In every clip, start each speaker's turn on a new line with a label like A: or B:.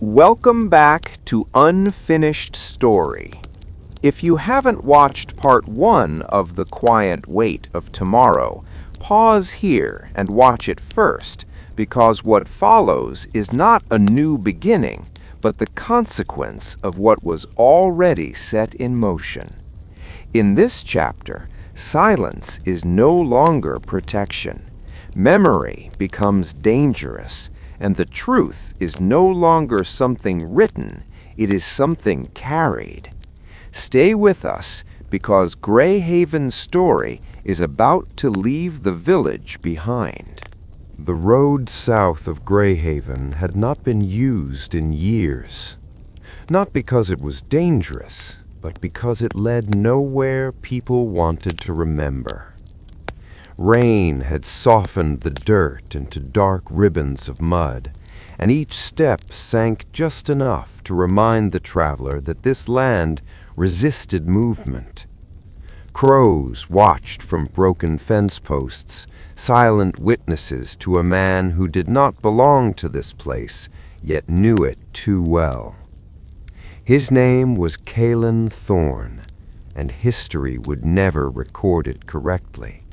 A: Welcome back to Unfinished Story. If you haven't watched part 1 of The Quiet Wait of Tomorrow, pause here and watch it first, because what follows is not a new beginning, but the consequence of what was already set in motion. In this chapter, silence is no longer protection. Memory becomes dangerous, and the truth is no longer something written, it is something carried. Stay with us, because Greyhaven's story is about to leave the village behind.
B: The road south of Greyhaven had not been used in years. Not because it was dangerous, but because it led nowhere people wanted to remember. Rain had softened the dirt into dark ribbons of mud, and each step sank just enough to remind the traveler that this land resisted movement. Crows watched from broken fence posts, silent witnesses to a man who did not belong to this place, yet knew it too well. His name was Calen Thorne, and history would never record it correctly.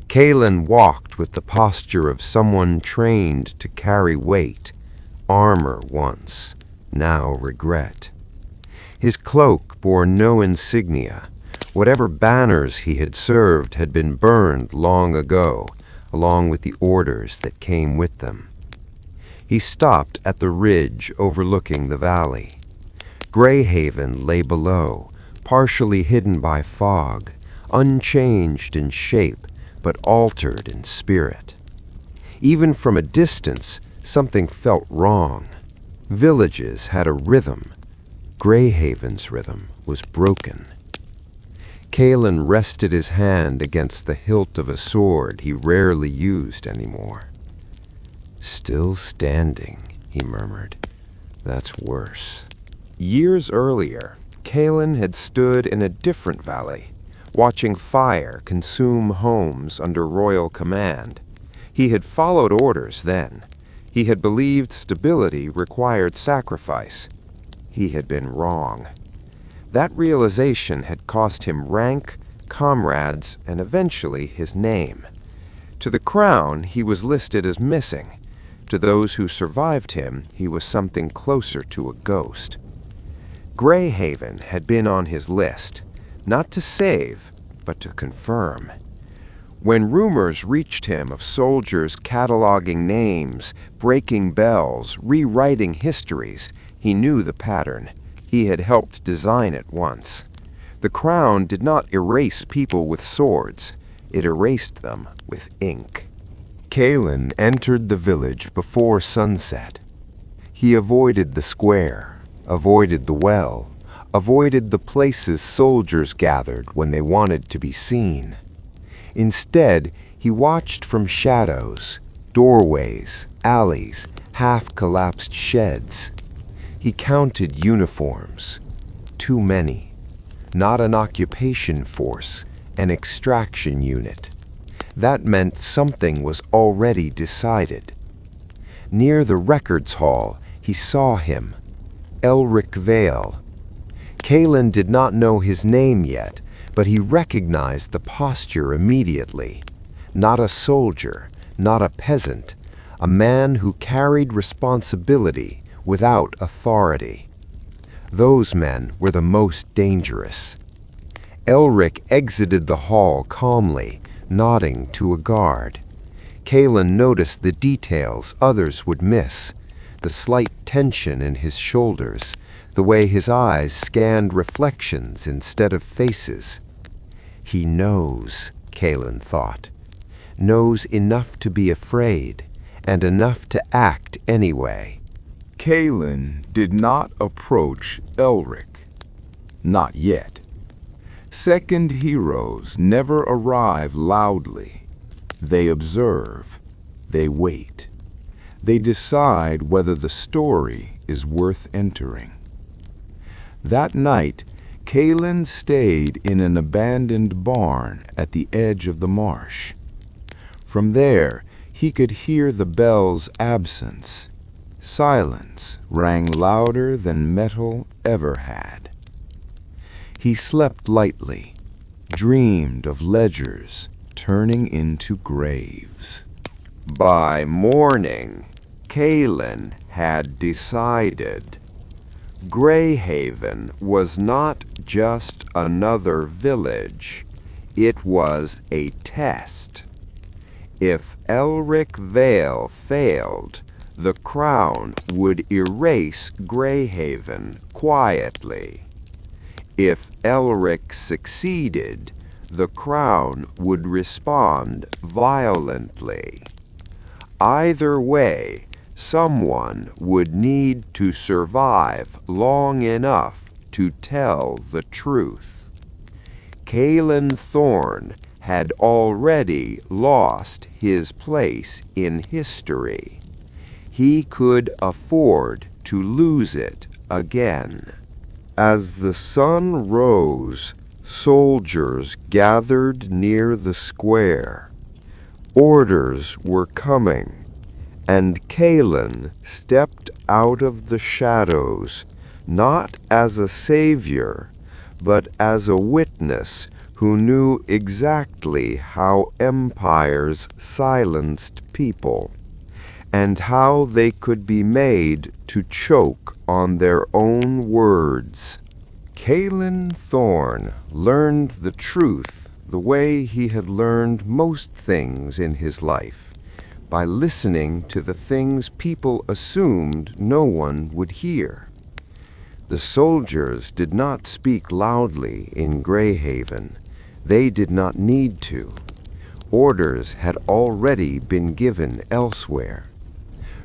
B: Calen walked with the posture of someone trained to carry weight, armor once, now regret. His cloak bore no insignia. Whatever banners he had served had been burned long ago, along with the orders that came with them. He stopped at the ridge overlooking the valley. Greyhaven lay below, partially hidden by fog, unchanged in shape, but altered in spirit. Even from a distance, something felt wrong. Villages had a rhythm. Greyhaven's rhythm was broken. Calen rested his hand against the hilt of a sword he rarely used anymore. "Still standing," he murmured. "That's worse."
A: Years earlier, Calen had stood in a different valley, watching fire consume homes under royal command. He had followed orders then. He had believed stability required sacrifice. He had been wrong. That realization had cost him rank, comrades, and eventually his name. To the crown, he was listed as missing. To those who survived him, he was something closer to a ghost. Greyhaven had been on his list, not to save, but to confirm. When rumors reached him of soldiers cataloging names, breaking bells, rewriting histories, he knew the pattern. He had helped design it once. The crown did not erase people with swords. It erased them with ink. Calen entered the village before sunset. He avoided the square, avoided the well, avoided the places soldiers gathered when they wanted to be seen. Instead, he watched from shadows, doorways, alleys, half-collapsed sheds. He counted uniforms. Too many. Not an occupation force, an extraction unit. That meant something was already decided. Near the records hall, he saw him, Elric Vale. Calen did not know his name yet, but he recognized the posture immediately. Not a soldier, not a peasant, a man who carried responsibility without authority. Those men were the most dangerous. Elric exited the hall calmly, nodding to a guard. Calen noticed the details others would miss, the slight tension in his shoulders, the way his eyes scanned reflections instead of faces. He knows, Calen thought. Knows enough to be afraid, and enough to act anyway.
C: Calen did not approach Elric. Not yet. Second heroes never arrive loudly. They observe. They wait. They decide whether the story is worth entering. That night, Calen stayed in an abandoned barn at the edge of the marsh. From there, he could hear the bell's absence. Silence rang louder than metal ever had. He slept lightly, dreamed of ledgers turning into graves.
A: By morning, Kaelin had decided. Greyhaven was not just another village. It was a test. If Elric Vale failed, the Crown would erase Greyhaven quietly. If Elric succeeded, the Crown would respond violently. Either way, someone would need to survive long enough to tell the truth. Kaelin Thorne had already lost his place in history. He could afford to lose it again. As the sun rose, soldiers gathered near the square. Orders were coming, and Kaelin stepped out of the shadows, not as a savior, but as a witness who knew exactly how empires silenced people, and how they could be made to choke on their own words. Kaelin Thorne learned the truth the way he had learned most things in his life, by listening to the things people assumed no one would hear. The soldiers did not speak loudly in Greyhaven. They did not need to. Orders had already been given elsewhere.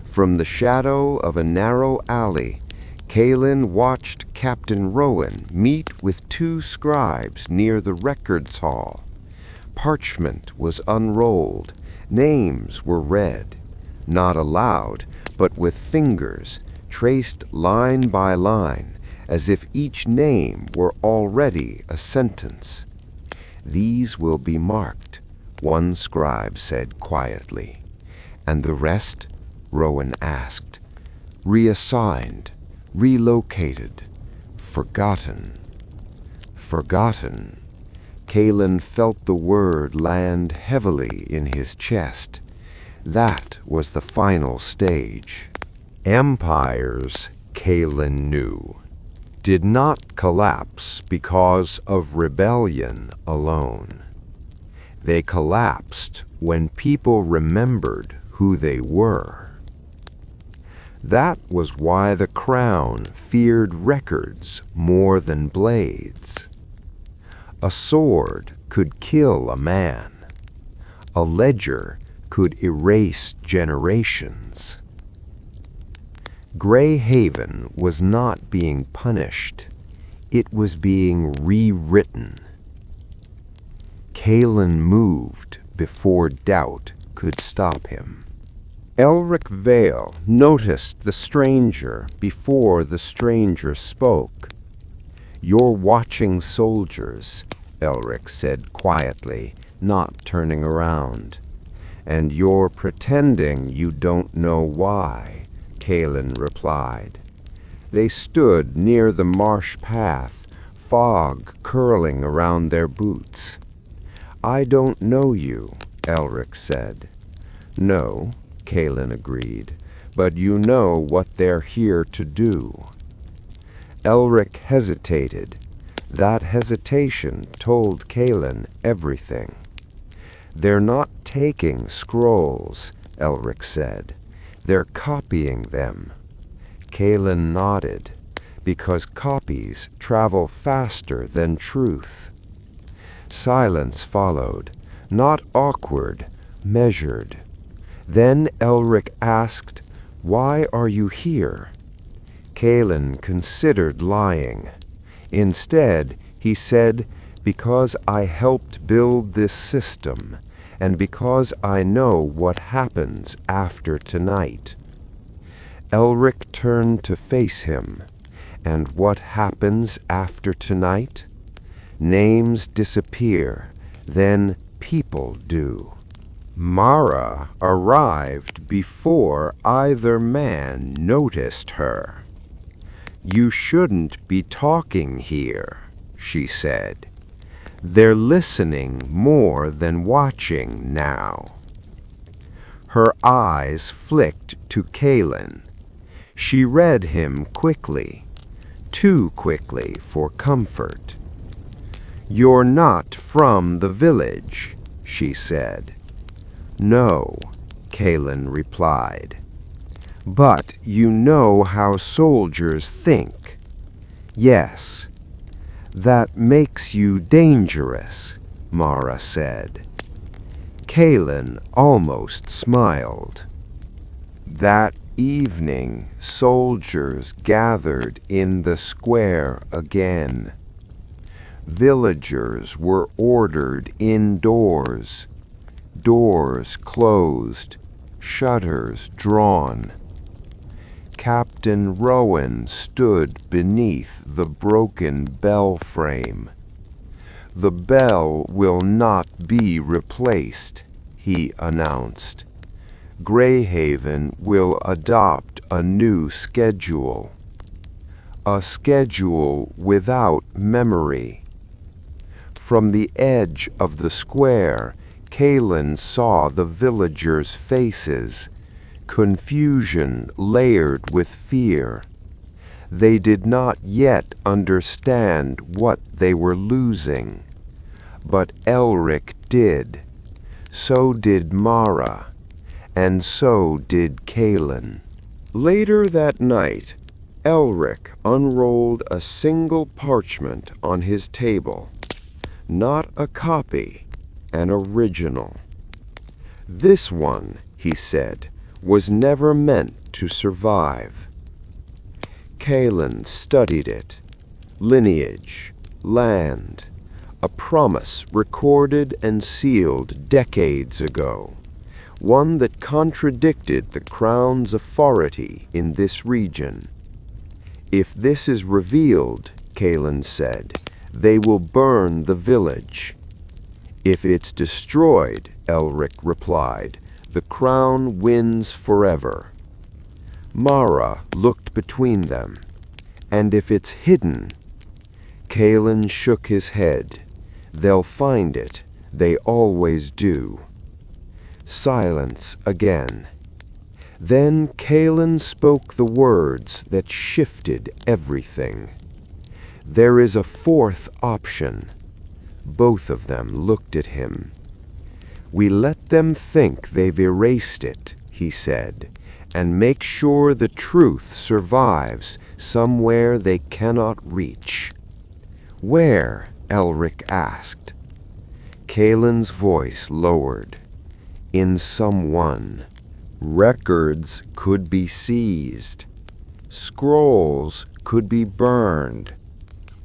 A: From the shadow of a narrow alley, Kaelin watched Captain Rowan meet with two scribes near the records hall. Parchment was unrolled. Names were read, not aloud, but with fingers, traced line by line, as if each name were already a sentence. "These will be marked," one scribe said quietly. "And the rest?" Rowan asked. "Reassigned, relocated, forgotten." Forgotten. Kaelin felt the word land heavily in his chest. That was the final stage. Empires, Kaelin knew, did not collapse because of rebellion alone. They collapsed when people remembered who they were. That was why the Crown feared records more than blades. A sword could kill a man. A ledger could erase generations. Greyhaven was not being punished. It was being rewritten. Kaelin moved before doubt could stop him. Elric Vale noticed the stranger before the stranger spoke. "You're watching soldiers," Elric said quietly, not turning around. "And you're pretending you don't know why," Kaelin replied. They stood near the marsh path, fog curling around their boots. "I don't know you," Elric said. "No," Kaelin agreed, "but you know what they're here to do." Elric hesitated. That hesitation told Kaelin everything. "They're not taking scrolls," Elric said. "They're copying them." Kaelin nodded, because copies travel faster than truth. Silence followed, not awkward, measured. Then Elric asked, "Why are you here?" Kaelin considered lying. Instead, he said, "Because I helped build this system, and because I know what happens after tonight." Elric turned to face him. "And what happens after tonight? Names disappear, then people do."
B: Mara arrived before either man noticed her. "You shouldn't be talking here," she said. "They're listening more than watching now." Her eyes flicked to Kaelin. She read him quickly, too quickly for comfort. "You're not from the village," she said. "No," Kaelin replied. "But you know how soldiers think." "Yes." "That makes you dangerous," Mara said. Kaelin almost smiled. That evening, soldiers gathered in the square again. Villagers were ordered indoors, doors closed, shutters drawn. Captain Rowan stood beneath the broken bell frame. "The bell will not be replaced," he announced. "Greyhaven will adopt a new schedule. A schedule without memory." From the edge of the square, Kaelin saw the villagers' faces, confusion layered with fear. They did not yet understand what they were losing. But Elric did. So did Mara. And so did Kaelin. Later that night, Elric unrolled a single parchment on his table. Not a copy, an original. "This one," he said, "was never meant to survive." Kaelin studied it. Lineage, land, a promise recorded and sealed decades ago. One that contradicted the crown's authority in this region. "If this is revealed," Kaelin said, "they will burn the village." "If it's destroyed," Elric replied, "the crown wins forever." Mara looked between them. "And if it's hidden?" Kaelin shook his head. "They'll find it. They always do." Silence again. Then Kaelin spoke the words that shifted everything. "There is a fourth option." Both of them looked at him. "We let them think they've erased it," he said, "and make sure the truth survives somewhere they cannot reach." "Where?" Elric asked. Kaelin's voice lowered. "In someone. Records could be seized. Scrolls could be burned.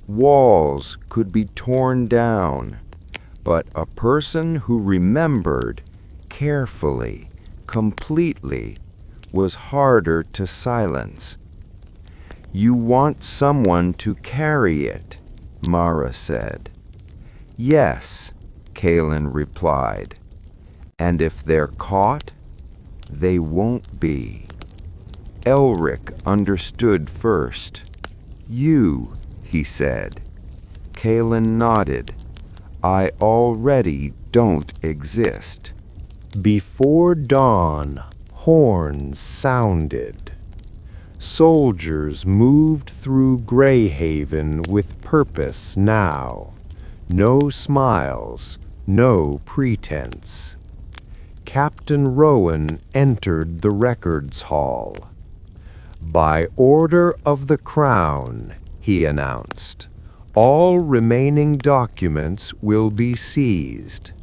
B: Walls could be torn down. But a person who remembered carefully, completely, was harder to silence." "You want someone to carry it," Mara said. "Yes," Kaelin replied. "And if they're caught, they won't be." Elric understood first. "You," he said. Kaelin nodded. "I already don't exist." Before dawn, horns sounded. Soldiers moved through Greyhaven with purpose now. No smiles, no pretense. Captain Rowan entered the records hall. "By order of the Crown," he announced, "all remaining documents will be seized."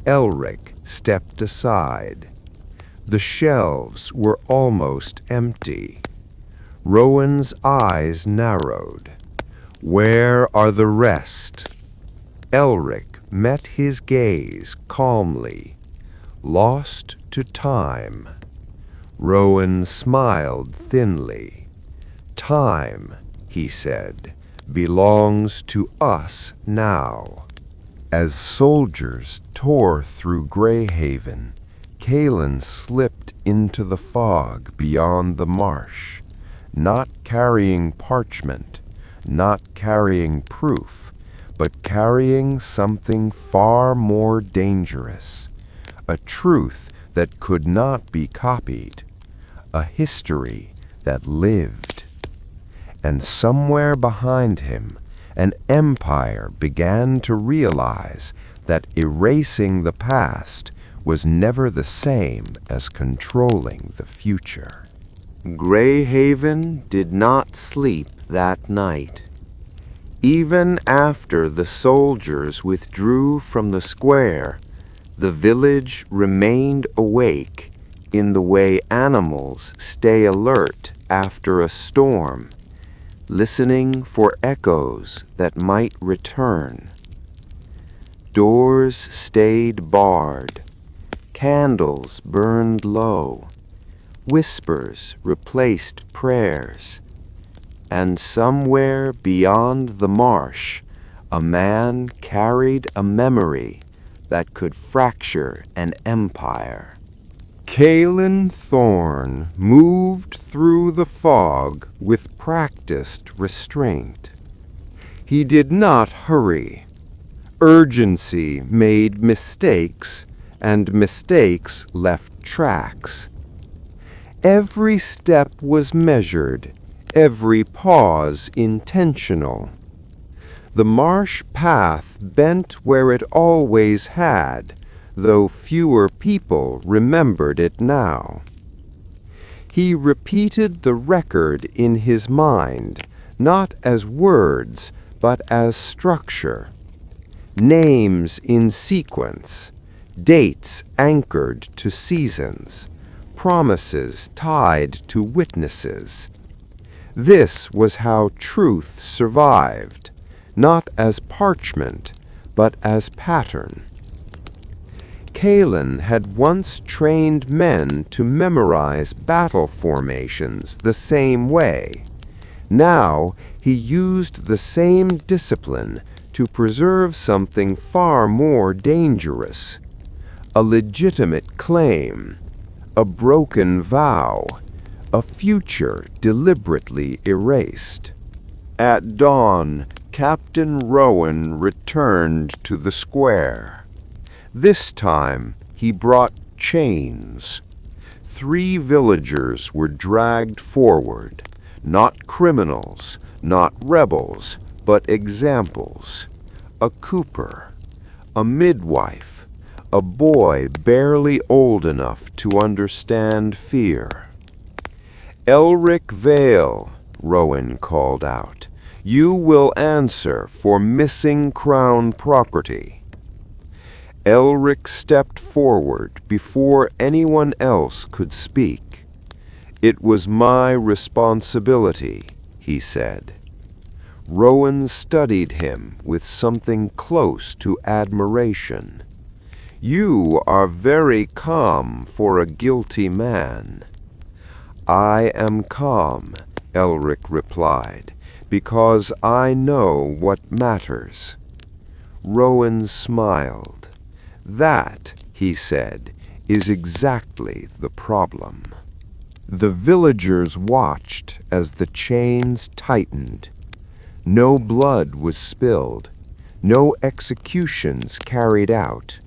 B: Elric stepped aside. The shelves were almost empty. Rowan's eyes narrowed. "Where are the rest?" Elric met his gaze calmly. "Lost to time." Rowan smiled thinly. "Time," he said, "belongs to us now." As soldiers tore through Greyhaven, Kalen slipped into the fog beyond the marsh, not carrying parchment, not carrying proof, but carrying something far more dangerous, a truth that could not be copied, a history that lived. And somewhere behind him, an empire began to realize that erasing the past was never the same as controlling the future.
A: Greyhaven did not sleep that night. Even after the soldiers withdrew from the square, the village remained awake in the way animals stay alert after a storm, listening for echoes that might return. Doors stayed barred, candles burned low, whispers replaced prayers, and somewhere beyond the marsh, a man carried a memory that could fracture an empire.
B: Kalen Thorne moved through the fog with practiced restraint. He did not hurry. Urgency made mistakes, and mistakes left tracks. Every step was measured, every pause intentional. The marsh path bent where it always had, though fewer people remembered it now. He repeated the record in his mind, not as words, but as structure. Names in sequence, dates anchored to seasons, promises tied to witnesses. This was how truth survived, not as parchment, but as pattern. Kalen had once trained men to memorize battle formations the same way. Now he used the same discipline to preserve something far more dangerous, a legitimate claim, a broken vow, a future deliberately erased. At dawn, Captain Rowan returned to the square. This time, he brought chains. 3 villagers were dragged forward, not criminals, not rebels, but examples. A cooper, a midwife, a boy barely old enough to understand fear. "Elric Vale," Rowan called out, "you will answer for missing crown property." Elric stepped forward before anyone else could speak. "It was my responsibility," he said. Rowan studied him with something close to admiration. "You are very calm for a guilty man." "I am calm," Elric replied, "because I know what matters." Rowan smiled. "That," he said, "is exactly the problem." The villagers watched as the chains tightened. No blood was spilled, no executions carried out.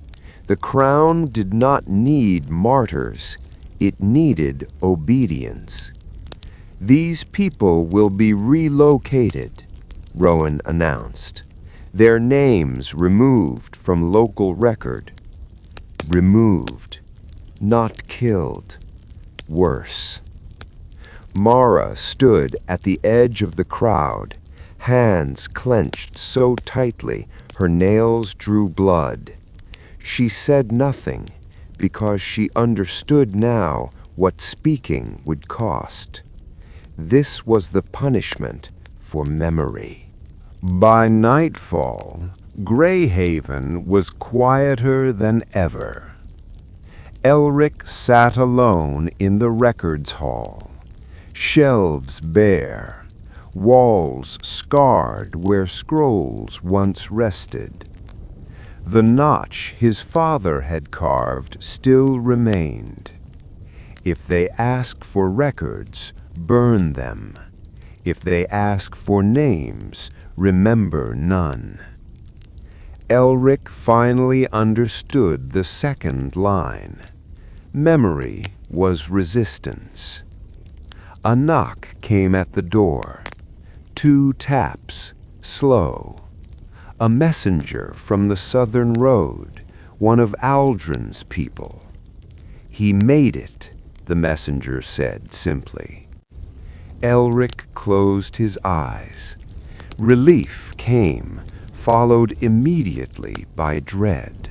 B: The crown did not need martyrs, it needed obedience. "These people will be relocated," Rowan announced. "Their names removed from local record." Removed, not killed. Worse. Mara stood at the edge of the crowd, hands clenched so tightly her nails drew blood. She said nothing, because she understood now what speaking would cost. This was the punishment for memory. By nightfall, Greyhaven was quieter than ever. Elric sat alone in the records hall, shelves bare, walls scarred where scrolls once rested. The notch his father had carved still remained. If they ask for records, burn them. If they ask for names, remember none. Elric finally understood the second line. Memory was resistance. A knock came at the door. 2 taps, slow. A messenger from the southern road, one of Aldrin's people. He made it, the messenger said simply. Elric closed his eyes. Relief came, followed immediately by dread,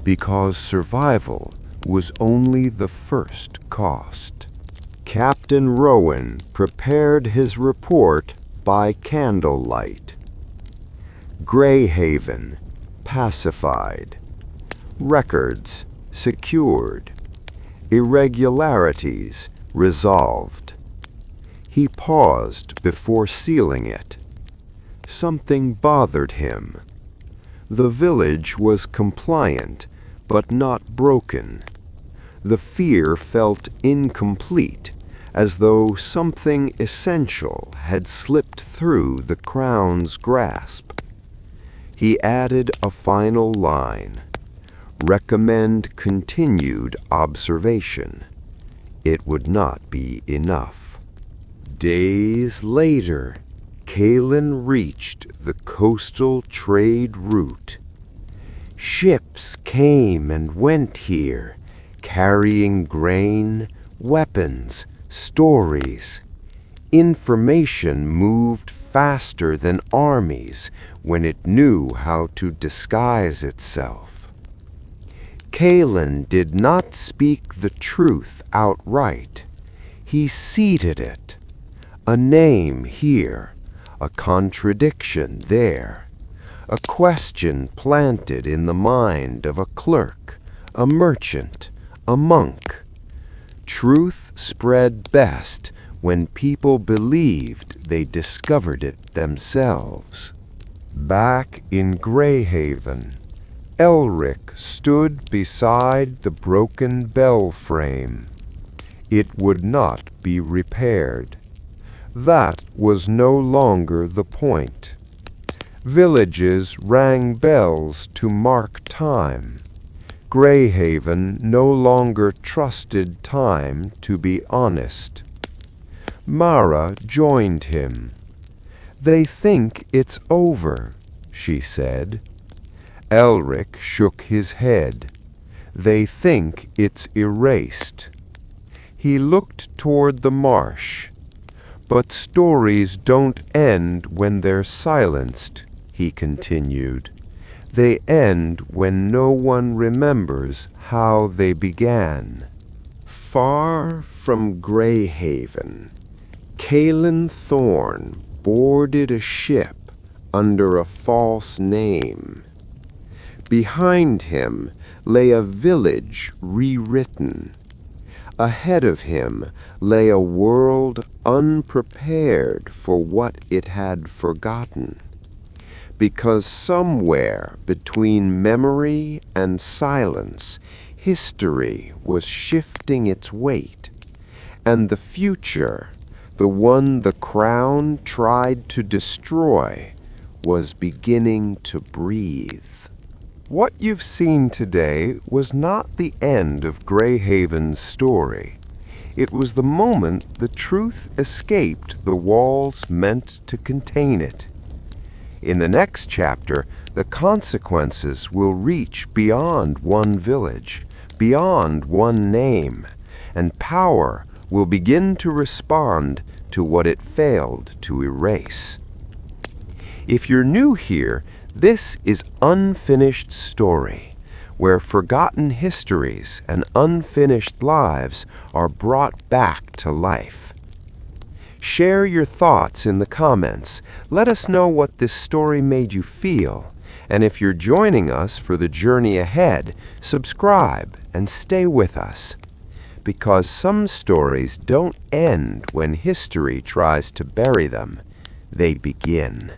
B: because survival was only the first cost. Captain Rowan prepared his report by candlelight. Greyhaven pacified. Records secured. Irregularities resolved. He paused before sealing it. Something bothered him. The village was compliant, but not broken. The fear felt incomplete, as though something essential had slipped through the Crown's grasp. He added a final line. Recommend continued observation. It would not be enough. Days later, Kalen reached the coastal trade route. Ships came and went here, carrying grain, weapons, stories. Information moved faster than armies when it knew how to disguise itself. Kalen did not speak the truth outright. He seeded it. A name here, a contradiction there, a question planted in the mind of a clerk, a merchant, a monk. Truth spread best when people believed they discovered it themselves. Back in Greyhaven, Elric stood beside the broken bell frame. It would not be repaired. That was no longer the point. Villages rang bells to mark time. Greyhaven no longer trusted time to be honest. Mara joined him. They think it's over, she said. Elric shook his head. They think it's erased. He looked toward the marsh. But stories don't end when they're silenced, he continued. They end when no one remembers how they began. Far from Greyhaven, Kalen Thorne boarded a ship under a false name. Behind him lay a village rewritten. Ahead of him lay a world unprepared for what it had forgotten. Because somewhere between memory and silence, history was shifting its weight, and the future, the one the Crown tried to destroy, was beginning to breathe. What you've seen today was not the end of Greyhaven's story. It was the moment the truth escaped the walls meant to contain it. In the next chapter, the consequences will reach beyond one village, beyond one name, and power will begin to respond to what it failed to erase. If you're new here, this is Unfinished Story, where forgotten histories and unfinished lives are brought back to life. Share your thoughts in the comments. Let us know what this story made you feel. And if you're joining us for the journey ahead, subscribe and stay with us. Because some stories don't end when history tries to bury them. They begin.